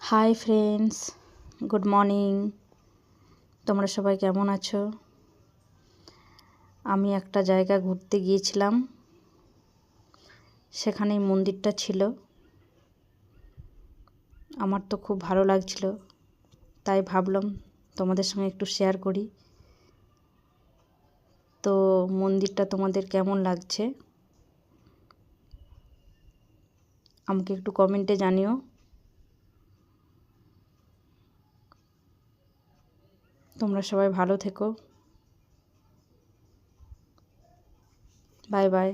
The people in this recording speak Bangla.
Hi friends, good morning. তোমরা সবাই কেমন আছো? আমি একটা জায়গা ঘুরতে গিয়েছিলাম, সেখানেই মন্দিরটা ছিল। আমার তো খুব ভালো লাগছিল, তাই ভাবলাম তোমাদের সঙ্গে একটু শেয়ার করি। তো মন্দিরটা তোমাদের কেমন লাগছে আমাকে একটু কমেন্টে জানিও। তোমরা সবাই ভালো থেকো। Bye bye.